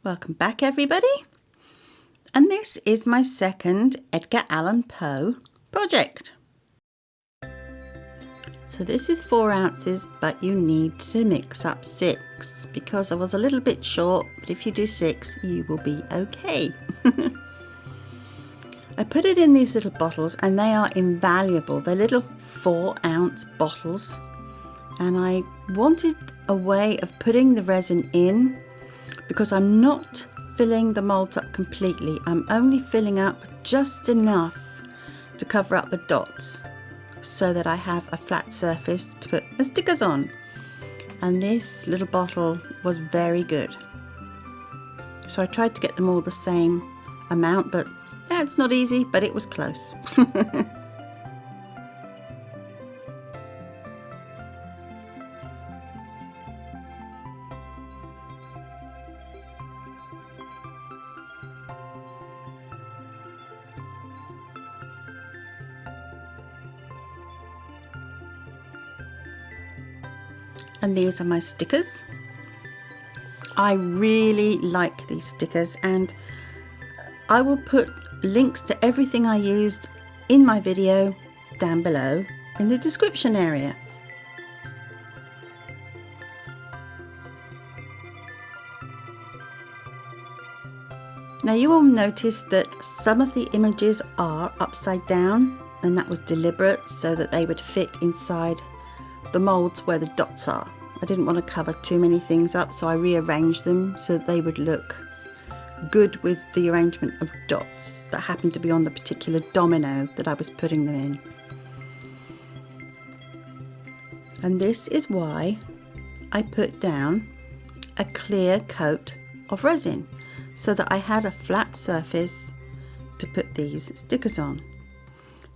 Welcome back everybody, and this is my second Edgar Allan Poe project. So this is 4 ounces, but you need to mix up 6 because I was a little bit short, but if you do 6 you will be okay. I put it in these little bottles and they are invaluable. They're little 4-ounce bottles, and I wanted a way of putting the resin in because I'm not filling the molds up completely. I'm only filling up just enough to cover up the dots so that I have a flat surface to put the stickers on. And this little bottle was very good. So I tried to get them all the same amount, but it's not easy, but it was close. And these are my stickers. I really like these stickers, and I will put links to everything I used in my video down below in the description area. Now you will notice that some of the images are upside down, and that was deliberate so that they would fit inside the molds where the dots are. I didn't want to cover too many things up, so I rearranged them so that they would look good with the arrangement of dots that happened to be on the particular domino that I was putting them in. And this is why I put down a clear coat of resin so that I had a flat surface to put these stickers on.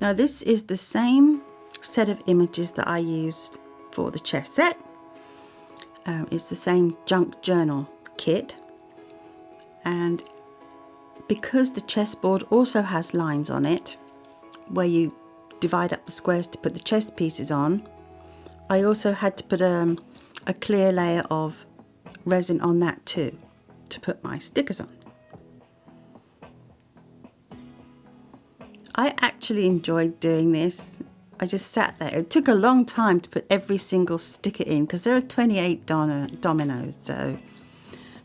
Now this is the same set of images that I used for the chess set. It's the same junk journal kit, and because the chessboard also has lines on it where you divide up the squares to put the chess pieces on, I also had to put a clear layer of resin on that too to put my stickers on. I actually enjoyed doing this. I just sat there. It took a long time to put every single sticker in because there are 28 dominoes.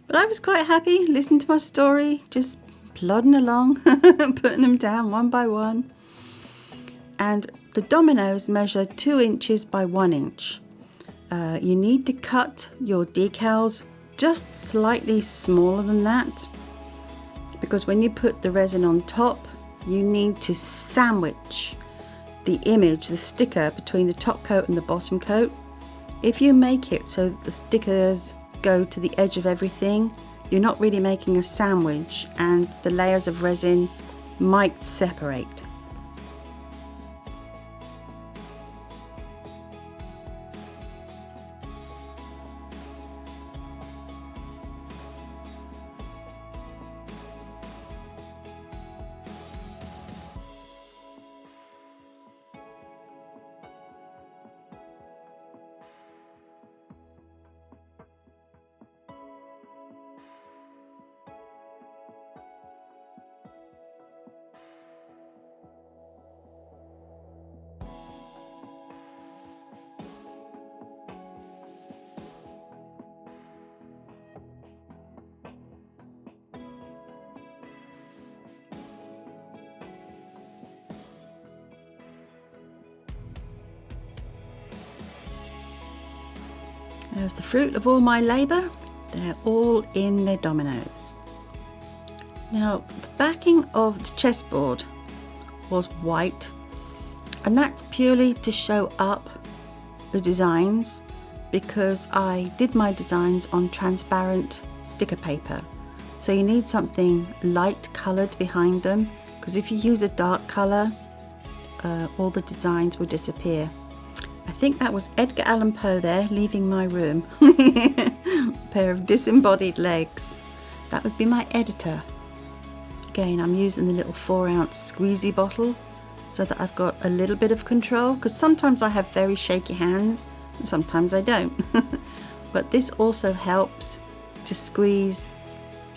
But I was quite happy listening to my story, just plodding along, putting them down one by one. And the dominoes measure 2 inches by 1 inch. You need to cut your decals just slightly smaller than that, because when you put the resin on top, you need to sandwich the image, the sticker, between the top coat and the bottom coat. If you make it so that the stickers go to the edge of everything, you're not really making a sandwich and the layers of resin might separate. There's the fruit of all my labour. They're all in their dominoes. Now the backing of the chessboard was white, and that's purely to show up the designs because I did my designs on transparent sticker paper. So you need something light coloured behind them, because if you use a dark colour, all the designs will disappear. I think that was Edgar Allan Poe there leaving my room. A pair of disembodied legs. That would be my editor. Again, I'm using the little 4-ounce squeezy bottle so that I've got a little bit of control, because sometimes I have very shaky hands and sometimes I don't. But this also helps to squeeze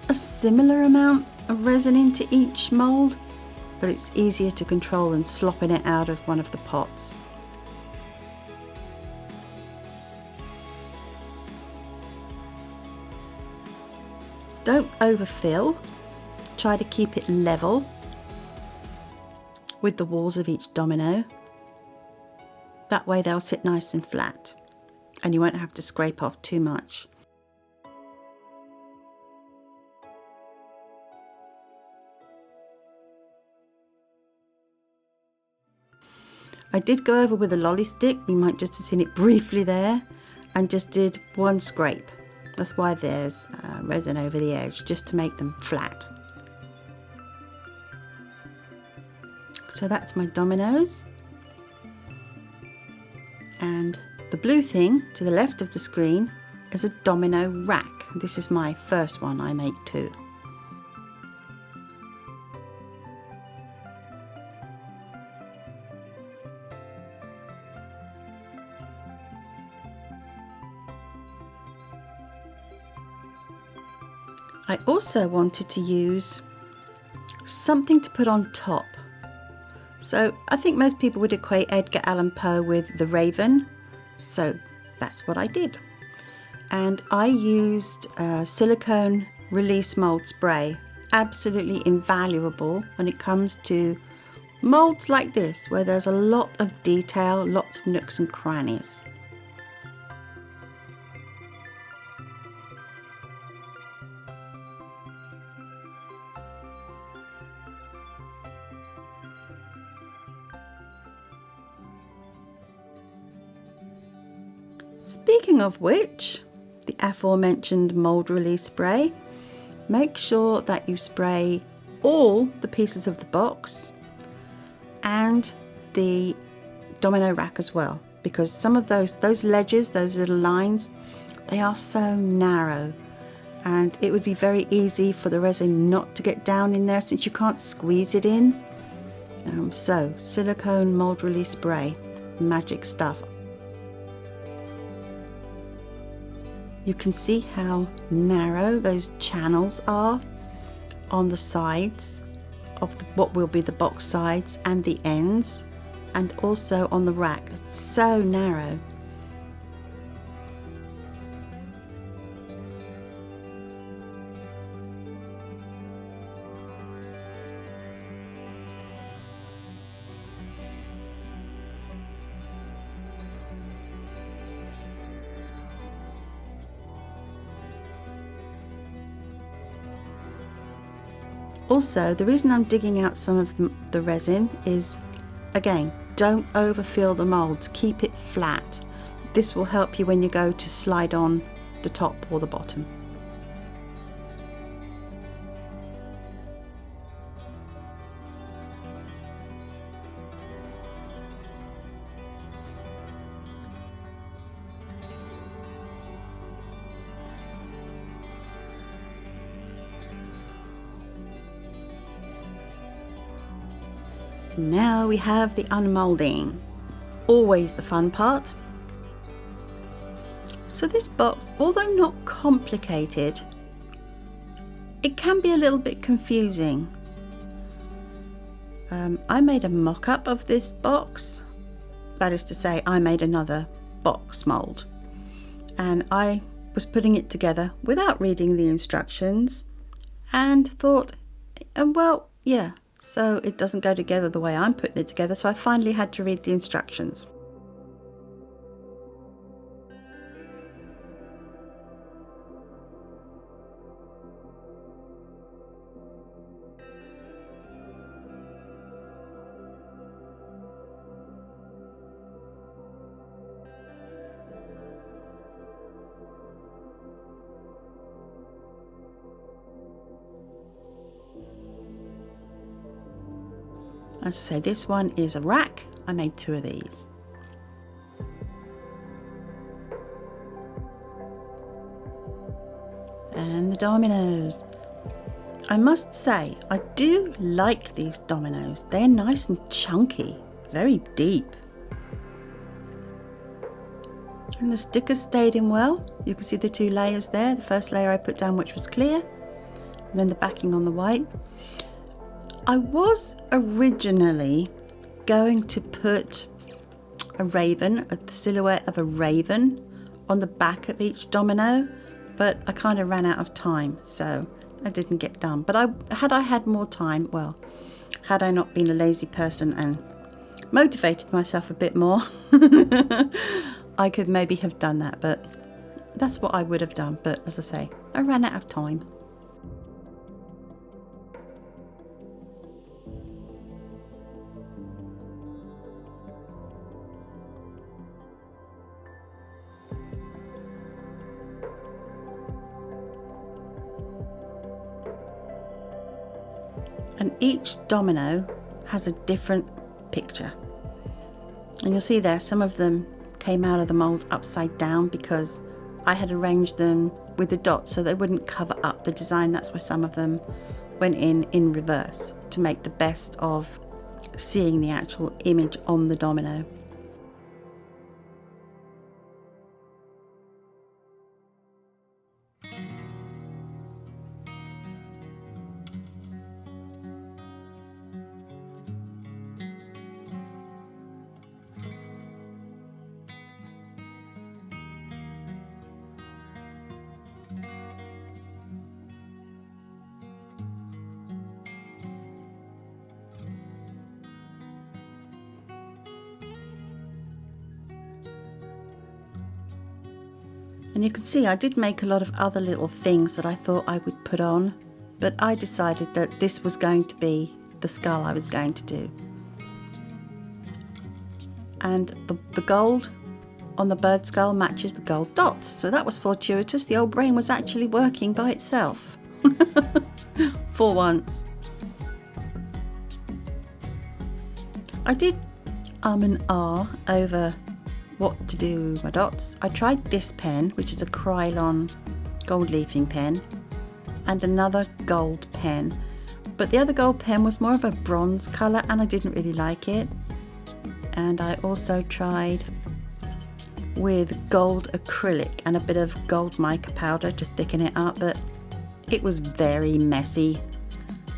a similar amount of resin into each mould, but it's easier to control than slopping it out of one of the pots. Don't overfill, try to keep it level with the walls of each domino. That way they'll sit nice and flat and you won't have to scrape off too much. I did go over with a lolly stick, you might just have seen it briefly there, and just did one scrape. That's why there's resin over the edge, just to make them flat. So that's my dominoes. And the blue thing to the left of the screen is a domino rack. This is my first one, I make two. I also wanted to use something to put on top. So I think most people would equate Edgar Allan Poe with the Raven. So that's what I did. And I used silicone release mold spray. Absolutely invaluable when it comes to molds like this, where there's a lot of detail, lots of nooks and crannies. Speaking of which, the aforementioned mold release spray, make sure that you spray all the pieces of the box and the domino rack as well, because some of those ledges, those little lines, they are so narrow and it would be very easy for the resin not to get down in there since you can't squeeze it in. So silicone mold release spray, magic stuff. You can see how narrow those channels are on the sides of what will be the box sides and the ends, and also on the rack. It's so narrow. Also, the reason I'm digging out some of the resin is, again, don't overfill the molds, keep it flat. This will help you when you go to slide on the top or the bottom. Now we have the unmolding, always the fun part. So this box, although not complicated, it can be a little bit confusing. I made a mock-up of this box, that is to say I made another box mold, and I was putting it together without reading the instructions and thought, well, yeah, so it doesn't go together the way I'm putting it together, so I finally had to read the instructions. As I say, this one is a rack. I made two of these. And the dominoes. I must say, I do like these dominoes. They're nice and chunky, very deep. And the stickers stayed in well. You can see the two layers there. The first layer I put down, which was clear, then the backing on the white. I was originally going to put a raven, the silhouette of a raven, on the back of each domino, but I kind of ran out of time, so I didn't get done. But had I had more time, well, had I not been a lazy person and motivated myself a bit more, I could maybe have done that, but that's what I would have done. But as I say, I ran out of time. And each domino has a different picture. And you'll see there, some of them came out of the mold upside down because I had arranged them with the dots so they wouldn't cover up the design. That's why some of them went in reverse to make the best of seeing the actual image on the domino. And you can see I did make a lot of other little things that I thought I would put on, but I decided that this was going to be the skull I was going to do. And the gold on the bird skull matches the gold dots, so that was fortuitous. The old brain was actually working by itself for once. I did and ah over what to do with my dots. I tried this pen, which is a Krylon gold leafing pen, and another gold pen, but the other gold pen was more of a bronze colour and I didn't really like it. And I also tried with gold acrylic and a bit of gold mica powder to thicken it up, but it was very messy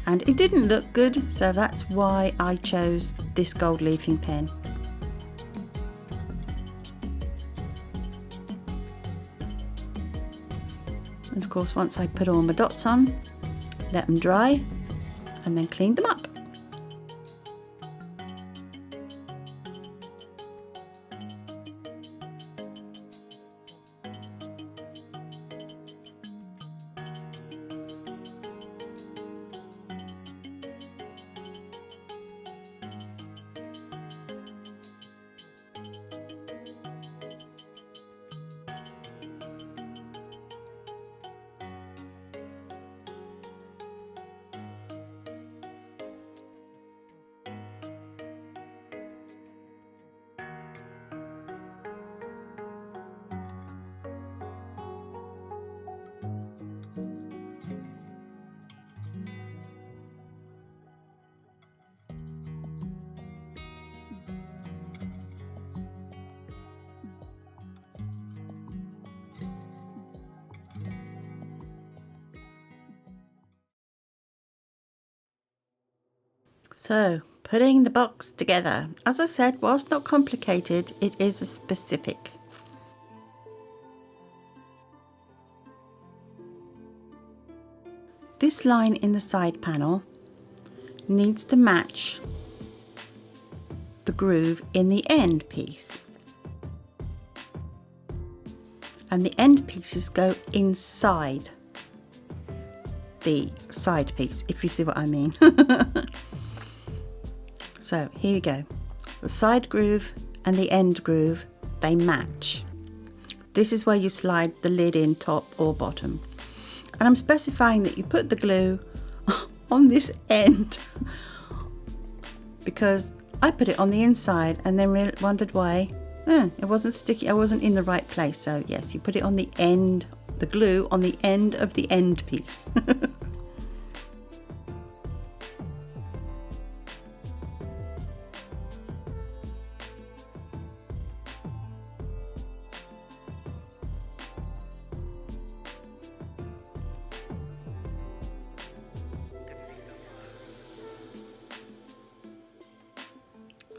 and it didn't look good, so that's why I chose this gold leafing pen. And of course, once I put all my dots on, let them dry and then cleaned them up. So, putting the box together. As I said, whilst not complicated, it is a specific. This line in the side panel needs to match the groove in the end piece. And the end pieces go inside the side piece, if you see what I mean. So here you go. The side groove and the end groove, they match. This is where you slide the lid in, top or bottom. And I'm specifying that you put the glue on this end because I put it on the inside and then wondered why it wasn't sticky. I wasn't in the right place. So yes, you put it on the end, the glue on the end of the end piece.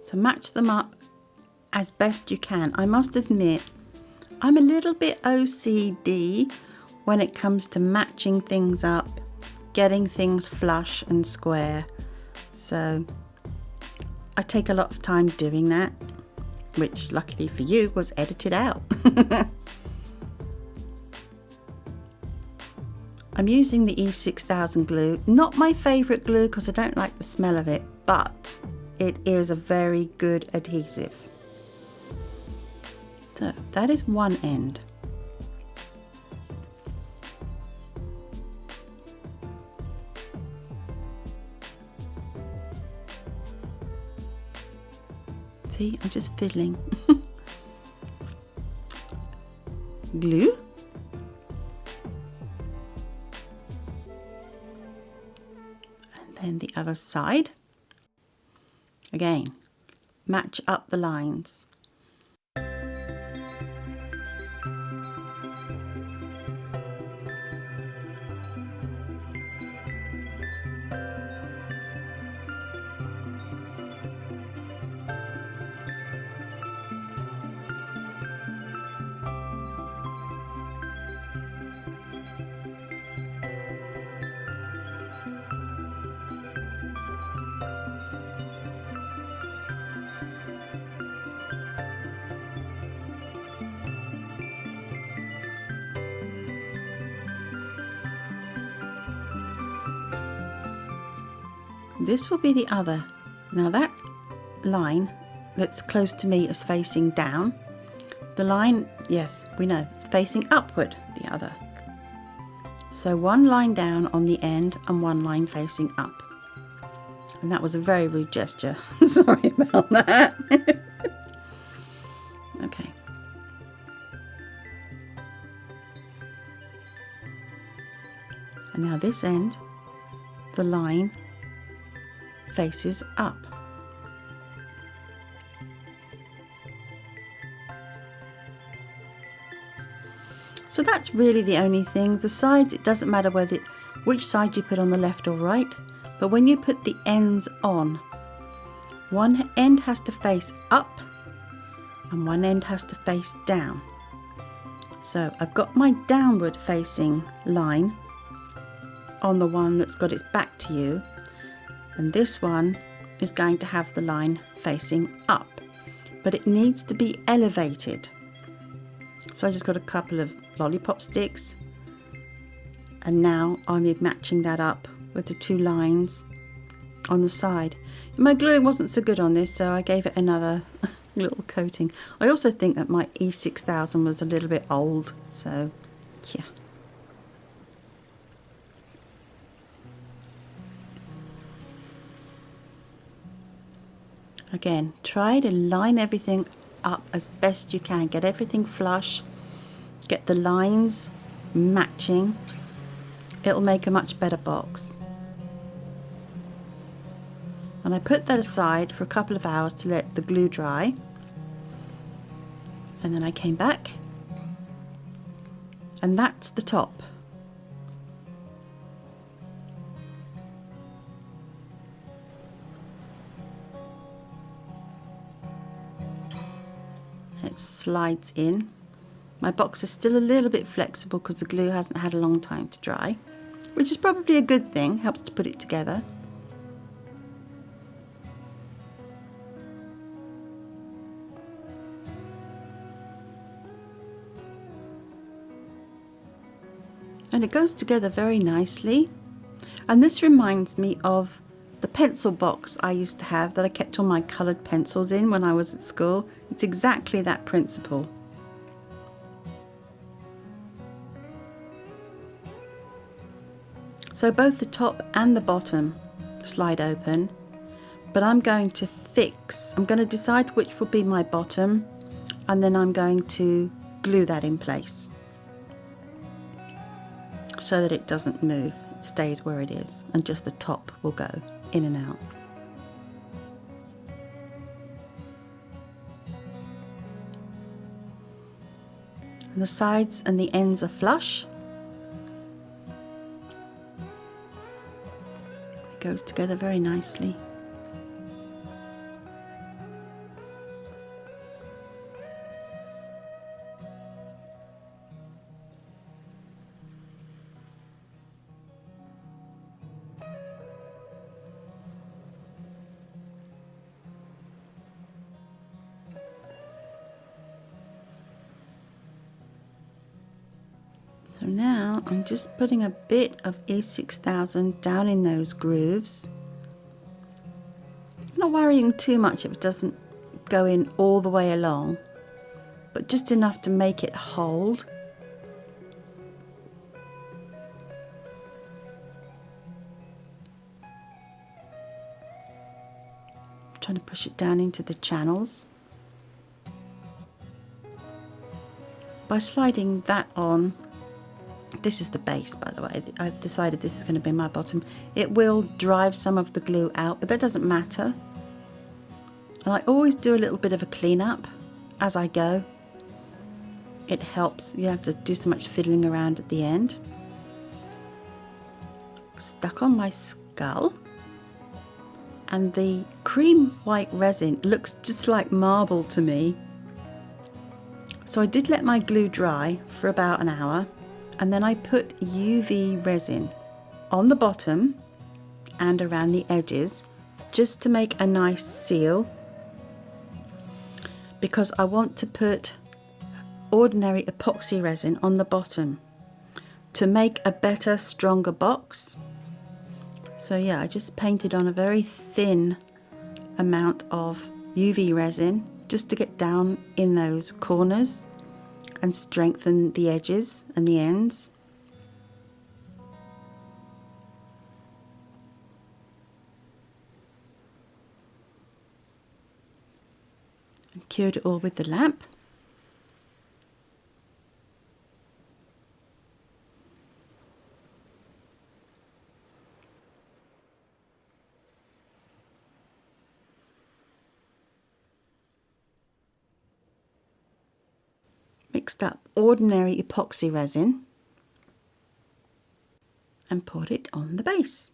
So match them up as best you can. I must admit, I'm a little bit OCD when it comes to matching things up, getting things flush and square. So I take a lot of time doing that, which luckily for you was edited out. I'm using the E6000 glue. Not my favourite glue because I don't like the smell of it, but it is a very good adhesive. So that is one end. See, I'm just fiddling. Glue. And then the other side. Again, match up the lines. This will be the other. Now that line that's close to me is facing down. The line, yes, we know, it's facing upward, the other. So one line down on the end and one line facing up. And that was a very rude gesture. Sorry about that. Okay. And now this end, the line faces up. So that's really the only thing. The sides, it doesn't matter which side you put on the left or right, but when you put the ends on, one end has to face up and one end has to face down. So I've got my downward facing line on the one that's got its back to you, and this one is going to have the line facing up, but it needs to be elevated. So I just got a couple of lollipop sticks, and now I'm matching that up with the two lines on the side. My gluing wasn't so good on this, so I gave it another little coating. I also think that my E6000 was a little bit old, so yeah. Again, try to line everything up as best you can. Get everything flush. Get the lines matching. It'll make a much better box. And I put that aside for a couple of hours to let the glue dry. And then I came back. And that's the top. It slides in. My box is still a little bit flexible because the glue hasn't had a long time to dry, which is probably a good thing, helps to put it together. And it goes together very nicely. And this reminds me of the pencil box I used to have that I kept all my coloured pencils in when I was at school. It's exactly that principle. So both the top and the bottom slide open, but I'm going to decide which will be my bottom, and then I'm going to glue that in place so that it doesn't move, it stays where it is, and just the top will go in and out. And the sides and the ends are flush. It goes together very nicely. So now I'm just putting a bit of E6000 down in those grooves. Not worrying too much if it doesn't go in all the way along, but just enough to make it hold. Trying to push it down into the channels. By sliding that on, this is the base, by the way. I've decided this is going to be my bottom. It will drive some of the glue out, but that doesn't matter. And I always do a little bit of a cleanup as I go. It helps. You have to do so much fiddling around at the end. Stuck on my skull. And the cream white resin looks just like marble to me. So I did let my glue dry for about an hour, and then I put UV resin on the bottom and around the edges just to make a nice seal, because I want to put ordinary epoxy resin on the bottom to make a better, stronger box. So yeah, I just painted on a very thin amount of UV resin just to get down in those corners and strengthen the edges and the ends. And cured it all with the lamp. Mixed up ordinary epoxy resin and poured it on the base.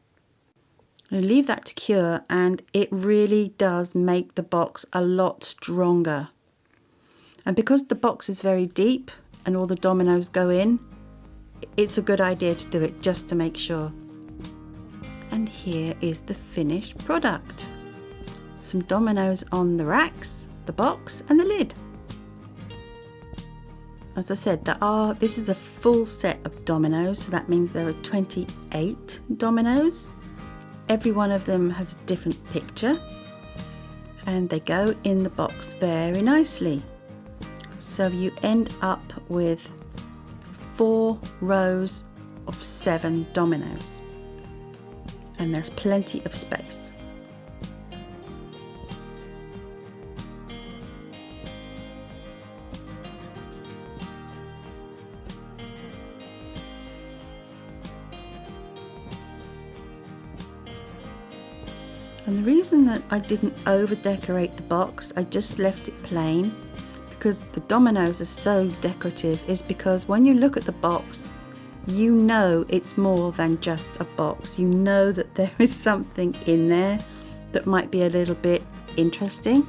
And leave that to cure, and it really does make the box a lot stronger. And because the box is very deep and all the dominoes go in, it's a good idea to do it just to make sure. And here is the finished product. Some dominoes on the racks, the box and the lid. As I said, this is a full set of dominoes, so that means there are 28 dominoes. Every one of them has a different picture, and they go in the box very nicely. So you end up with 4 rows of 7 dominoes, and there's plenty of space. And the reason that I didn't over decorate the box, I just left it plain, because the dominoes are so decorative, is because when you look at the box, you know it's more than just a box. You know that there is something in there that might be a little bit interesting.